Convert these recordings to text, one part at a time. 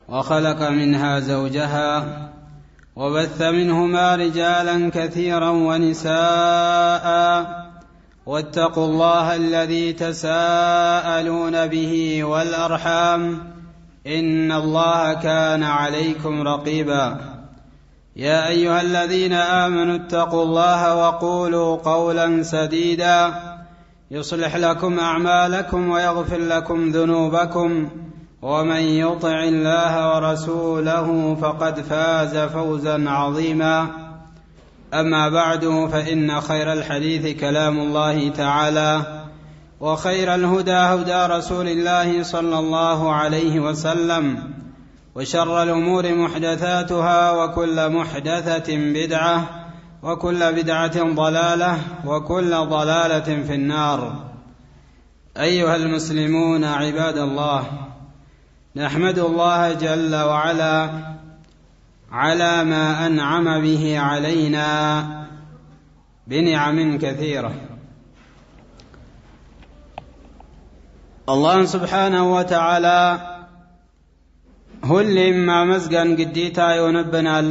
وخلق منها زوجها وبث منهما رجالا كثيرا ونساء واتقوا الله الذي تساءلون به والأرحام إن الله كان عليكم رقيبا يا أيها الذين آمنوا اتقوا الله وقولوا قولا سديدا يصلح لكم أعمالكم ويغفر لكم ذنوبكم ومن يطع الله ورسوله فقد فاز فوزا عظيما أما بعد فإن خير الحديث كلام الله تعالى وخير الهدى هدى رسول الله صلى الله عليه وسلم وشر الأمور محدثاتها وكل محدثة بدعة وكل بدعة ضلالة وكل ضلالة في النار. أيها المسلمون عباد الله، نحمد الله جل وعلا على ما أنعم به علينا بنعم كثيرة. الله سبحانه وتعالى هل ما مزقن قديتا ينبنال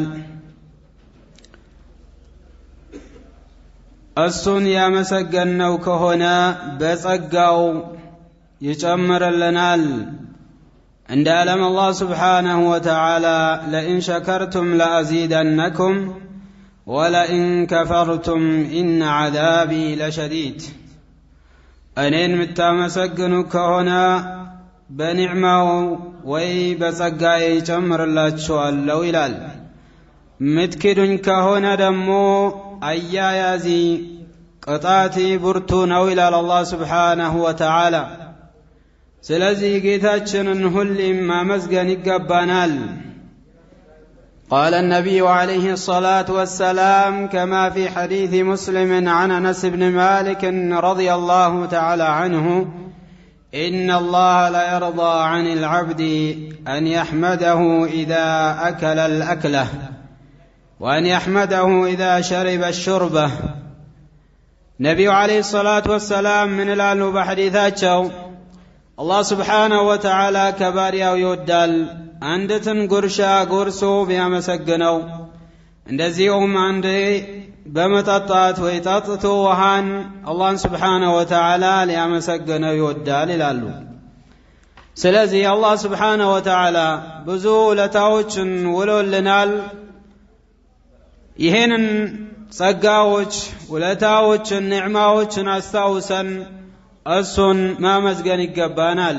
السنيا مسقن وكهنا بسقاو يجمر لنال عند علم الله سبحانه وتعالى لئن شكرتم لأزيدنكم ولئن كفرتم إن عذابي لشديد. أنين متامسقنك هنا بنعمه وي بسقاي جمر الله تشوال لو إلال متكدنك هنا دمو أيايازي قطاتي برتون أو إلال الله سبحانه وتعالى. سلازي قيتاتشن هل ما مزقن يقبانال. قال النبي عليه الصلاة والسلام كما في حديث مسلم عن أنس بن مالك رضي الله تعالى عنه إن الله لا يرضى عن العبد أن يحمده إذا أكل الأكلة وأن يحمده إذا شرب الشربة. نبي عليه الصلاة والسلام من الآن بحديثاتشو الله سبحانه وتعالى كبارياو يودال عندتن قرشا قرسو بيامسقنو اندزيهم عندي بمتطات ويتطتو وهان الله سبحانه وتعالى ليامسقنو يودال لالو. سلازي الله سبحانه وتعالى بزولتاوچن ولولنال يهنن صقاوچ ولتاوچن نعماوچن استاوسن እሱን ማመስገን ይገባናል።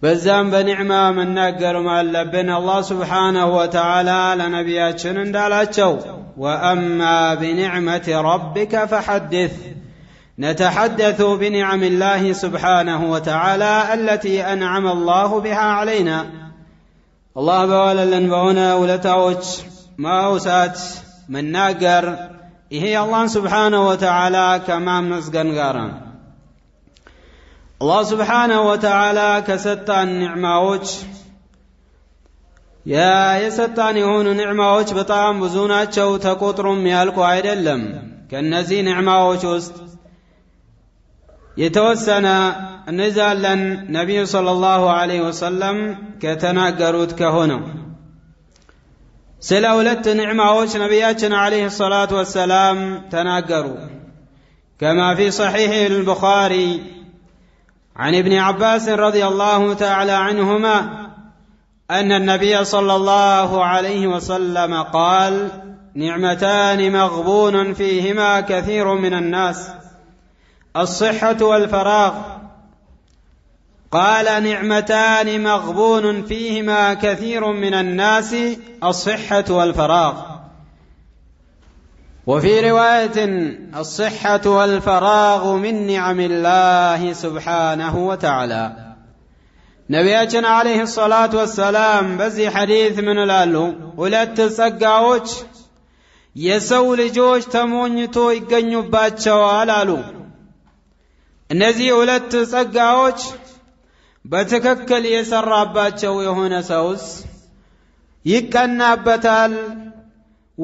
በዛም በኒዕማ መናገርም አለብን። አላህ ሱብሓነሁ ወተዓላ ለነቢያችን እንዳላቸው ወአማ ቢኒዕመቲ ረቢከ ፈሐድስ نتحدث بنعم الله سبحانه وتعالى التي أنعم الله بها علينا. الله بواللن بونا ولتاوج ማውሳት መናገር ይሄ አላህ سبحانه وتعالى كما مسገን ጋራ الله سبحانه وتعالى كستان نعماوች የሰጣን የሆኑ نعماوች በጣም ብዙ ናቸው ተቆጥሮም ያልቁ አይደለም። ከነዚህ نعماوች ውስጥ የተወሰነ እንዛለን ነብዩ ሰለላሁ ዐለይሂ ወሰለም ከተናገሩት ከሆነው ስለ ሁለት نعماوች ነብያችን ዐለይሂ ሰላቱ ወሰላም ተናገሩ። كما في صحيح البخاري عن ابن عباس رضي الله تعالى عنهما أن النبي صلى الله عليه وسلم قال نعمتان مغبون فيهما كثير من الناس الصحة والفراغ. قال نعمتان مغبون فيهما كثير من الناس الصحة والفراغ. وفي رواية الصحة والفراغ من نعم الله سبحانه وتعالى. نبينا عليه الصلاة والسلام بزي حديث من الالو ولت ጸጋዎች የሰው ልጆች ተሞኝቶ ይገኙባቸዋል አሉ። እነዚህ ሁለት ጸጋዎች በትክክል የሰራባቸው የሆነ ሰውስ ይቀናበታል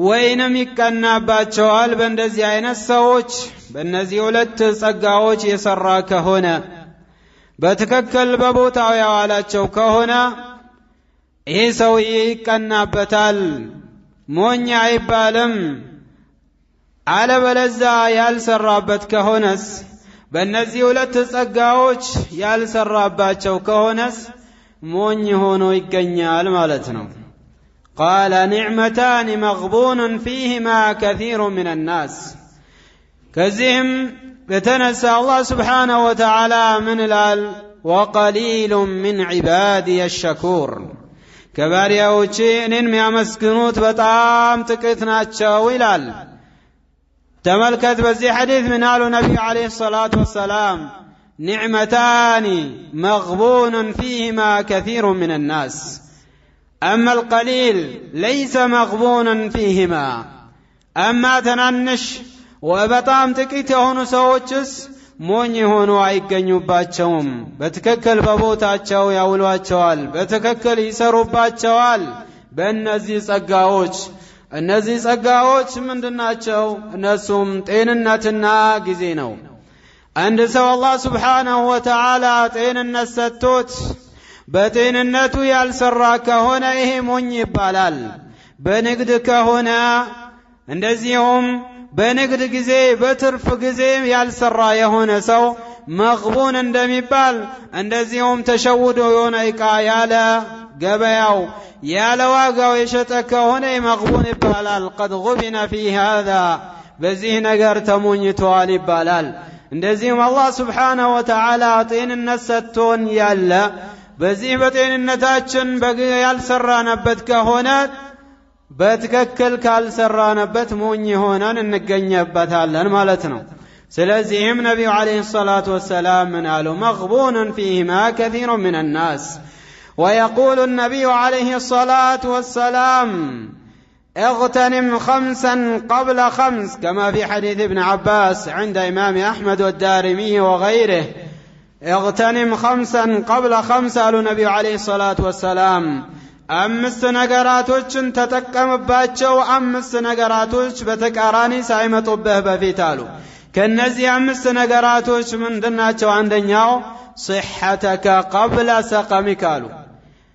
ወይንም ይቀናባቸዋል። በእንደዚህ አይነት ሰዎች በእነዚህ ሁለት ጸጋዎች የሰራ ከሆነ በትክክል በቦታው ያዋላቸው ከሆነ ይህ ሰውዬ ይቀናበታል፣ ሞኝ አይባልም። አለበለዚያ ያልሰራበት ከሆነስ በእነዚህ ሁለት ጸጋዎች ያልሰራባቸው ከሆነስ ሞኝ ሆኖ ይገኛል ማለት ነው። ቃለ ኒዕመታን መግቡኑን ፊህማ ከሲሩ ምን ናስ። ከዚህም የተነሳ አላህ ስብሓነሁ ወተዓላ ምን ይላል? ወቀሊሉን ምን ዒባዲየ ሸኩር። ከባሪያዎቼ እኔን የሚያመስግኑት በጣም ጥቂት ናቸው ይላል። ተመልከት፣ በዚህ ሐዲስ ምን አሉ ነቢዩ ዓለይሂ ሰላቱ ወሰላም? ኒዕመታኒ መግቡኑን ፊህማ ከሲሩ ምን ናስ አማ አልቀሊል ለይሰ መግቡኑን ፊህማ። አማ ትናንሽ ወበጣም ጥቂት የሆኑ ሰዎችስ ሞኝ የሆኑ አይገኙባቸውም። በትክክል በቦታቸው ያውሏቸዋል፣ በትክክል ይሰሩባቸዋል። በእነዚህ ጸጋዎች እነዚህ ጸጋዎች ምንድናቸው? እነሱም ጤንነትና ጊዜ ነው። አንድ ሰው አላህ ስብሓነሁ ወተዓላ ጤንነት ሰጥቶት በጤንነቱ ያልሰራ ከሆነ ይሄ ሞኝ ይባላል። በንግድ ከሆነ እንደዚሁም በንግድ ጊዜ በትርፍ ጊዜ ያልሰራ የሆነ ሰው መግቡን እንደሚባል፣ እንደዚሁም ተሸውዶ የሆነ ዕቃ ያለ ገበያው ያለ ዋጋው የሸጠ ከሆነ መግቡን ይባላል። ቀድ ጉቢነ ፊ ሃዛ፣ በዚህ ነገር ተሞኝተዋል ይባላል። እንደዚሁም አላህ ስብሓነሁ ወተዓላ ጤንነት ሰጥቶን ያለ በዚህ በጤንነታችን ያልሰራንበት ከሆነ በትክክል ካልሰራንበት ሞኝ ሆነን እንገኝበታለን ማለት ነው። ስለዚህም ነቢዩ ዓለይሂ ሰላቱ ወሰላም ምን አሉ? መግቡኑን ፊህማ ከሲሩ ምን ናስ። ويقول النبي عليه الصلاة والسلام اغتنم خمسا قبل خمس، كما في حديث ابن عباس عند إمام أحمد والدارمي وغيره. اغتنم خمسا قبل خمس قال النبي عليه الصلاة والسلام أمس نقراتوچن تتقمباچو أمس نقراتوچ በተቃራኒ ሳይመጡብህ በፊት አሉ። ከነዚህ አምስት ነገራቶች ምንድናቸው? አንደኛው صحتك قبل سقمك አሉ።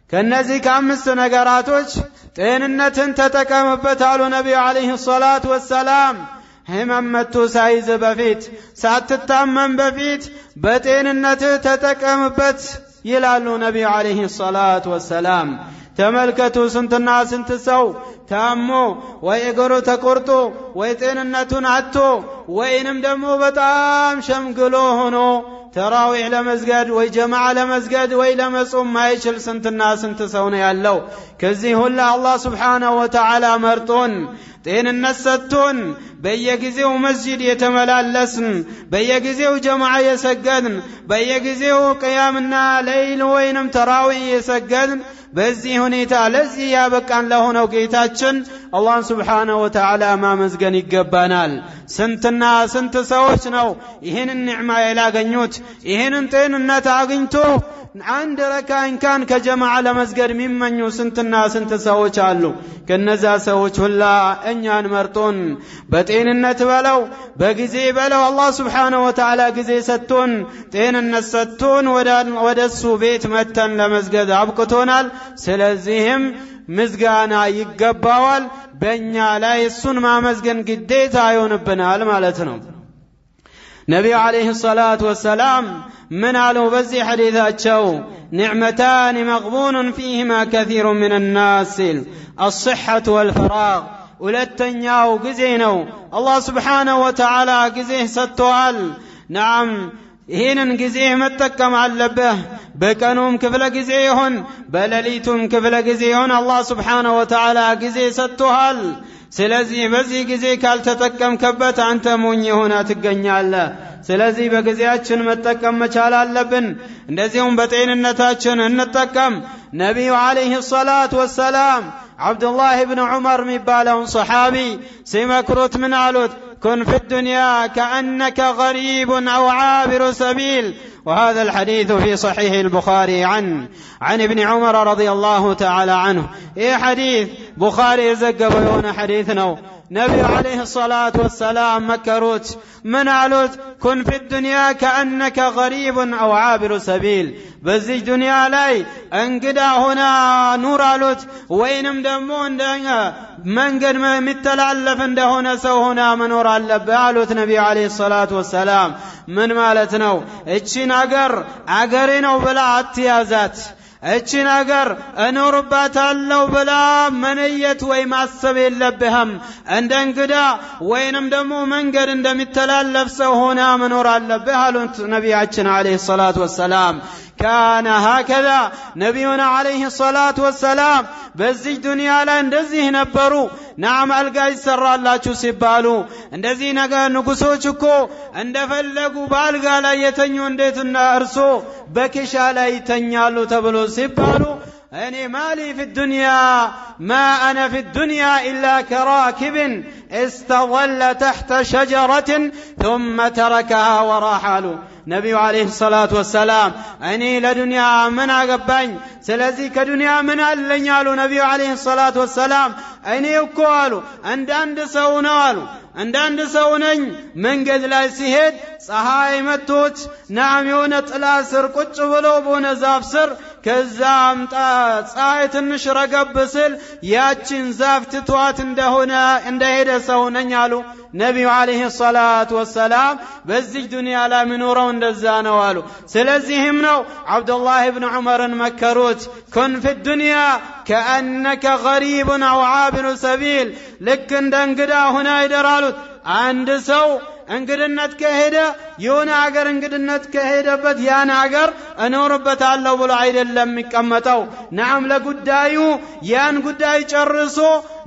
ከነዚህ ከአምስት ነገራቶች ጤንነትን ተጠቀምበት አሉ ነቢዩ ዓለይሂ ሰላቱ ወሰላም። ህመም መጥቶ ሳይዝ በፊት ሳትታመም በፊት በጤንነትህ ተጠቀምበት ይላሉ ነቢዩ ዓለይሂ ሰላቱ ወሰላም። ተመልከቱ፣ ስንትና ስንት ሰው ታሞ ወይ እግሩ ተቆርጦ ወይ ጤንነቱን አጥቶ ወይንም ደግሞ በጣም ሸምግሎ ሆኖ ተራዊህ ለመስገድ ወይ ጀማዓ ለመስገድ ወይ ለመጾም ማይችል ስንትና ስንት ሰው ነው ያለው። ከዚህ ሁሉ አላህ ስብሓነሁ ወተዓላ መርጦን ጤንነት ሰጥቶን በየጊዜው መስጂድ የተመላለስን በየጊዜው ጀማዓ የሰገድን በየጊዜው ቅያምና ለይል ወይንም ተራዊህ የሰገድን በዚህ ሁኔታ ለዚህ ያበቃን ለሆነው ጌታችን አላህን ስብሓነሁ ወተዓላ ማመስገን ይገባናል። ስንትና ስንት ሰዎች ነው ይህንን ኒዕማ ያላገኙት? ይህንን ጤንነት አግኝቶ አንድ ረካ እንኳን ከጀማዓ ለመስገድ የሚመኙ ስንትና ስንት ሰዎች አሉ። ከነዛ ሰዎች ሁላ እኛን መርጦን በጤንነት በለው በጊዜ በለው አላህ ስብሓነሁ ወተዓላ ጊዜ ሰጥቶን ጤንነት ሰጥቶን ወደሱ ቤት መተን ለመስገድ አብቅቶናል። ስለዚህም ምስጋና ይገባዋል። በእኛ ላይ እሱን ማመስገን ግዴታ ይሆንብናል ማለት ነው። ነቢዩ ዓለይሂ ሰላቱ ወሰላም ምን አሉ በዚህ ሐዲታቸው? ኒዕመታን መግቡኑን ፊህማ ከሲሩ ምን ናስ አስሐቱ ወልፈራግ። ሁለተኛው ጊዜ ነው። አላህ ስብሓነሁ ወተዓላ ጊዜ ሰጥቶሃል። ናም ይህንን ጊዜ መጠቀም አለብህ። በቀኑም ክፍለ ጊዜ ይሁን በሌሊቱም ክፍለ ጊዜ ይሁን አላህ ስብሓነሁ ወተዓላ ጊዜ ሰጥቶሃል። ስለዚህ በዚህ ጊዜ ካልተጠቀምከበት አንተ ሞኝ ሆነ ትገኛለህ። ስለዚህ በጊዜያችን መጠቀም መቻል አለብን። እንደዚሁም በጤንነታችን እንጠቀም። ነቢዩ ዓለይሂ ሰላቱ ወሰላም ዓብዱላህ ብን ዑመር የሚባለውን ሰሓቢ ሲመክሩት ምን አሉት? كن في الدنيا كأنك غريب أو عابر سبيل. وهذا الحديث في صحيح البخاري عن ابن عمر رضي الله تعالى عنه. إيه حديث بخاري زقبون حديثنا نبي عليه الصلاة والسلام مكروت من علوت كن في الدنيا كأنك غريب أو عابر سبيل بزي دنيا لاي انقدا هنا نور علوت وينم دمون من قد متلالف انده هنا سو هنا منور اللب علوت نبي عليه الصلاة والسلام من مالتنو اتشين اقرينو بلا اتيازات እቺን አገር እኖርባታለሁ ብላ መንየት ወይ ማሰብ የለብህም እንደ እንግዳ ወይንም ደግሞ መንገድ እንደሚተላለፍ ሰው ሆነ መኖር አለብህ አሉት ነብያችን አለይሂ ሰላቱ ወሰለም كان هكذا نبينا عليه الصلاة والسلام በዚህ ዱንያ ላይ እንደዚህ ነበሩ ናም አልጋ ይሰራላችሁ ሲባሉ እንደዚህ ነገር ንጉሶች እኮ እንደፈለጉ ባልጋ ላይ የተኙ እንዴትና እርሶ በከሻ ላይ ይተኛሉ ተብሎ ሲባሉ أني مالي في الدنيا ما أنا في الدنيا إلا كراكب استظل تحت شجرة ثم تركها وراحله نبي عليه الصلاة والسلام أني لدنيا من أقبين سلزي كدنيا من اللي نبي عليه الصلاة والسلام أني يقولوا عند سونالو عند سونن من قد لا يسهد ፀሐይ መጥቶት ናም የሆነ ጥላ ስር ቁጭ ብለው በሆነ ዛፍ ስር ከዛም ፀሐይ ትንሽ ረገብ ሲል ያቺን ዛፍ ትቷት እንደሆነ እንደሄደ ሰው ነኝ አሉ ነብዩ አለይሂ ሰላቱ ወሰለም በዚህ ዱንያ ላይ ምኖረው እንደዛ ነው አሉ ስለዚህም ነው አብዱላህ ኢብኑ ዑመርን መከሩት ኩን في الدنيا كأنك غريب أو عابر سبيل ልክ እንደ እንግዳ ሆነ ይደራሉት አንድ ሰው እንግድነት ከሄደ የሆነ ሀገር እንግድነት ከሄደበት ያን ሀገር እኖርበታለሁ ብሎ አይደለም የሚቀመጠው ናም ለጉዳዩ ያን ጉዳይ ጨርሶ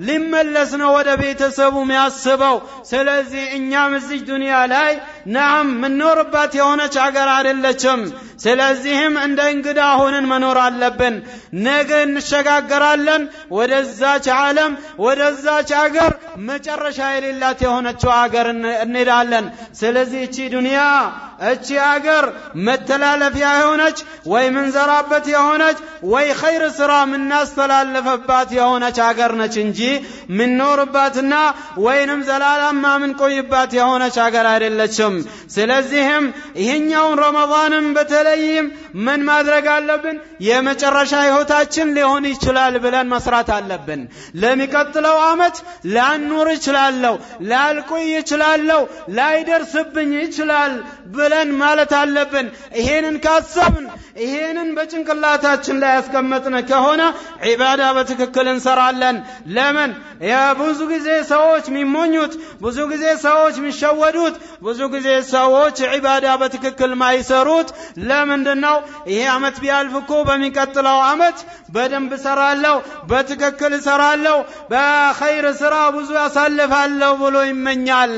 ሊመለስ ነው ወደ ቤተሰቡ የሚያስበው ስለዚህ እኛም እዚህ ዱንያ ላይ ናም ምንኖርበት የሆነች ሀገር አይደለችም ስለዚህም እንደ እንግዳ ሆነን መኖር አለብን ነገ እንሸጋገራለን ወደዛች ዓለም ወደዛች ሀገር መጨረሻ የሌላት የሆነች ሀገር እንሄዳለን ስለዚህ እቺ ዱንያ እቺ ሀገር መተላለፊያ የሆነች ወይ ምንዘራበት የሆነች ወይ ኸይር ስራ ምናስተላልፈባት የሆነች ሀገር ነች እንጂ ምንኖርባትና ወይንም ዘላለም ምን ቆይባት የሆነች ሀገር አይደለችም ስለዚህም ይሄኛውን ረመዳንም በተለይም ምን ማድረግ አለብን የመጨረሻ ህይወታችን ሊሆን ይችላል ብለን መስራት አለብን ለሚቀጥለው አመት ላንኖር ይችላል ላልቆይ ይችላል ላይደርስብኝ ይችላል ብለን ማለት አለብን ይሄንን ካሰብን ይሄንን በጭንቅላታችን ላይ ያስቀመጥነ ከሆነ ዒባዳ በትክክል እንሰራለን ለምን ብዙ ጊዜ ሰዎች የሚሞኙት ብዙ ጊዜ ሰዎች የሚሸወዱት ብዙ ጊዜ ሰዎች ዒባዳ በትክክል ማይሰሩት ለምንድነው ይሄ አመት ቢያልፍ እኮ በሚቀጥለው አመት በደንብ ሰራለው በትክክል ሰራለው በኸይር ስራ ብዙ ያሳልፋለው ብሎ ይመኛል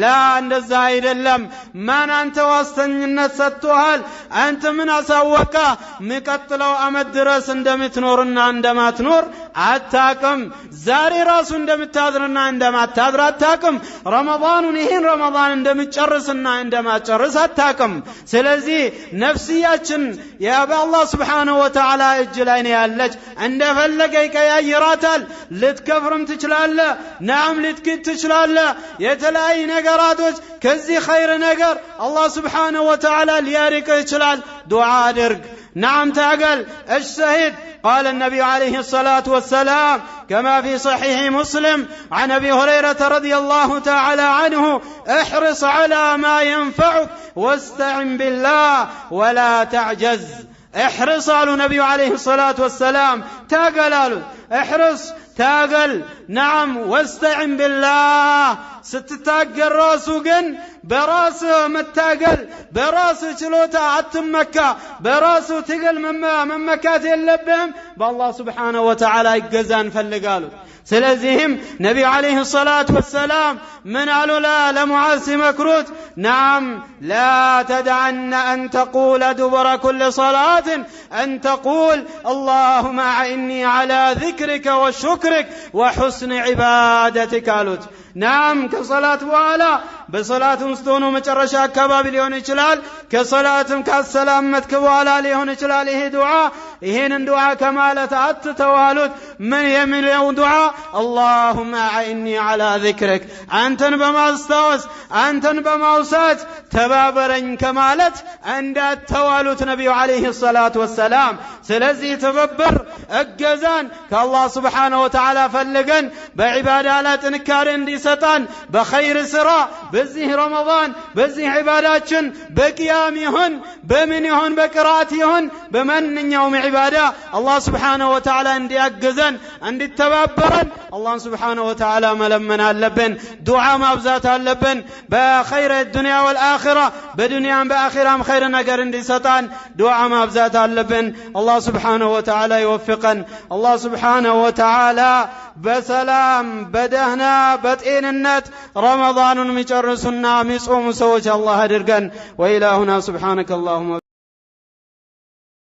ላ እንደዛ አይደለም ማን አንተ ዋስተኝነት ሰጥቷል አንተ ምን አሳወቀ የሚቀጥለው አመት ድረስ እንደምትኖርና እንደማትኖር አታቅም ዛሬ ራሱ እንደምታድርና እንደማታድር አታቅም ረመዳኑን ይሄን ረመዳን እንደምትጨርስና እንደማትጨርስ አታቅም ስለዚህ ነፍስያችን የአላህ Subhanahu Wa Ta'ala እጅ ላይ ነው ያለች እንደፈለገ ይቀያይራታል ልትከፍርም ትችላለህ ናም ልትክድ ትችላለህ የተለያየ ነገራቶች ከዚህ ኸይር ነገር አላህ Subhanahu Wa Ta'ala ሊያርቅ ይችላል ዱዓ አድርግ نعم تعقل اجتهد قال النبي عليه الصلاة والسلام كما في صحيح مسلم عن أبي هريرة رضي الله تعالى عنه احرص على ما ينفعك واستعن بالله ولا تعجز احرص على النبي عليه الصلاة والسلام تاقل احرص تاقل نعم واستعن بالله ستتاقل راسو قن براس متاقل براس چلوتا عتمكا براسو تقل ممكات اللبهم بالله سبحانه وتعالى يقزان فلقالو سلزهم نبي عليه الصلاة والسلام من قالوا لا لمعاذ مكروت نعم لا تدعن أن تقول دبر كل صلاة أن تقول اللهم أعني على ذكرك وشكرك وحسن عبادتك قالوا نعم كصلاة وعلا بصلاة مستون ومجرشا كباب ليون يجلال كصلاة كالسلامة كوالا ليون يجلال دعاء ይሄንን ዱዓ ከማለት አትተዋሉት ምን የሚለው ዱዓ اللهم اعني على ذكرك አንተን በማስታወስ አንተን በማውሳት ተባበረኝ ከማለት እንዳትተዋሉት ነብዩ አለይሂ ሰላቱ ወሰላም ስለዚህ ተበበር እገዛን ከአላህ Subhanahu Wa Ta'ala ፈልገን በዒባዳ ላይ ጥንካሬ እንዲሰጣን በኸይር ስራ በዚህ ረመዳን በዚህ ዒባዳችን በቂያም ይሁን በምን ይሁን በቅራት ይሁን በማንኛውም ዒባዳ አላህ Subhanahu Wa Ta'ala እንዲያግዘን እንዲተባበረን አላህ Subhanahu Wa Ta'ala መለመን አለብን ዱዓ ማብዛት አለብን በኸይር الدنيا والآخرة በዱንያም በአኺራም ኸይር ነገር እንዲሰጣን ዱዓ ማብዛት አለብን አላህ Subhanahu Wa Ta'ala ይወፍቀን አላህ Subhanahu Wa Ta'ala በሰላም በደህና በጤንነት ረመዳኑን የሚጨርሱና የሚጾሙ ሰዎች አላህ አድርገን ወኢላሁና ሱብሃነከ አላሁመ